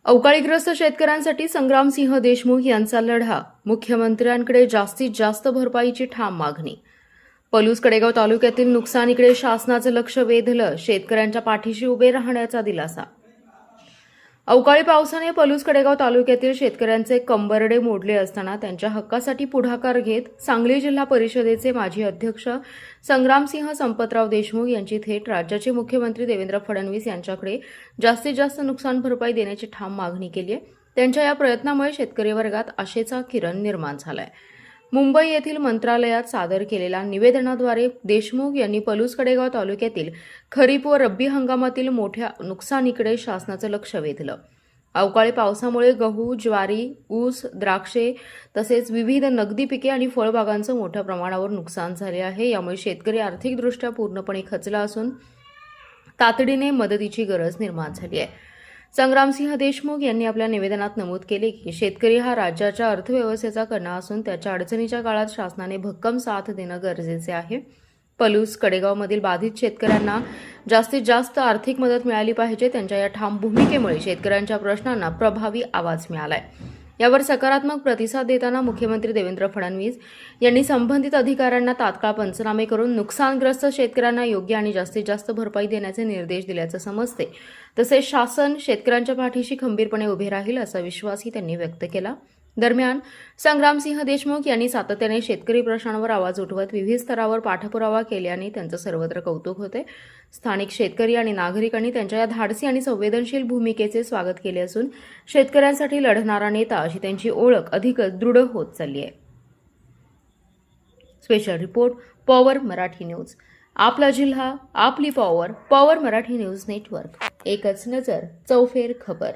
अवकाळीग्रस्त शेतकऱ्यांसाठी संग्रामसिंह देशमुख यांचा लढा, मुख्यमंत्र्यांकडे जास्तीत जास्त भरपाईची ठाम मागणी. पलूस कडेगाव तालुक्यातील नुकसानीकडे शासनाचं लक्ष वेधलं, शेतकऱ्यांच्या पाठीशी उभे राहण्याचा दिलासा. अवकाळी पावसाने पलूस कडेगाव तालुक्यातील शेतकऱ्यांचे कंबरडे मोडले असताना त्यांच्या हक्कासाठी पुढाकार घेत सांगली जिल्हा परिषदेचे माजी अध्यक्ष संग्रामसिंह संपतराव देशमुख यांची थेट राज्याचे मुख्यमंत्री देवेंद्र फडणवीस यांच्याकडे जास्तीत जास्त नुकसान भरपाई देण्याची ठाम मागणी केली आहे. त्यांच्या या प्रयत्नामुळे शेतकरी वर्गात आशेचा किरण निर्माण झालाय. मुंबई येथील मंत्रालयात सादर केलेल्या निवेदनाद्वारे देशमुख यांनी पलूस कडेगाव तालुक्यातील खरीप व रब्बी हंगामातील मोठ्या नुकसानीकडे शासनाचं लक्ष वेधलं. अवकाळी पावसामुळे गहू, ज्वारी, ऊस, द्राक्षे तसेच विविध नगदी पिके आणि फळबागांचं मोठ्या प्रमाणावर नुकसान झाले आहे. यामुळे शेतकरी आर्थिकदृष्ट्या पूर्णपणे खचला असून तातडीने मदतीची गरज निर्माण झाली आहे. संग्रामसिंह देशमुख यांनी आपल्या निवेदनात नमूद केले की शेतकरी हा राज्याच्या अर्थव्यवस्थेचा कणा असून त्याच्या अडचणीच्या काळात शासनाने भक्कम साथ देणं गरजेचे आहे. पलूस कडेगावमधील बाधित शेतकऱ्यांना जास्तीत जास्त आर्थिक मदत मिळाली पाहिजे. त्यांच्या या ठाम भूमिकेमुळे शेतकऱ्यांच्या प्रश्नांना प्रभावी आवाज मिळालाय. यावर सकारात्मक प्रतिसाद देताना मुख्यमंत्री देवेंद्र फडणवीस यांनी संबंधित अधिकाऱ्यांना तात्काळ पंचनामे करून नुकसानग्रस्त शेतकऱ्यांना योग्य आणि जास्तीत जास्त भरपाई देण्याचे निर्देश दिल्याचं समजते. तसेच शासन शेतकऱ्यांच्या पाठीशी खंबीरपणे उभे राहील असा विश्वासही त्यांनी व्यक्त केला. दरम्यान संग्रामसिंह देशमुख यांनी सातत्याने शेतकरी प्रश्नांवर आवाज उठवत विविध स्तरावर पाठपुरावा केल्याने त्यांचं सर्वत्र कौतुक होते. स्थानिक शेतकरी आणि नागरिकांनी त्यांच्या या धाडसी आणि संवेदनशील भूमिकेचे स्वागत केले असून शेतकऱ्यांसाठी लढणारा नेता अशी त्यांची ओळख अधिकच दृढ होत चालली आहे. Special report, power Marathi news. आपला जिल्हा, आपली power. Power Marathi news network. एकच नजर, चौफेर खबर.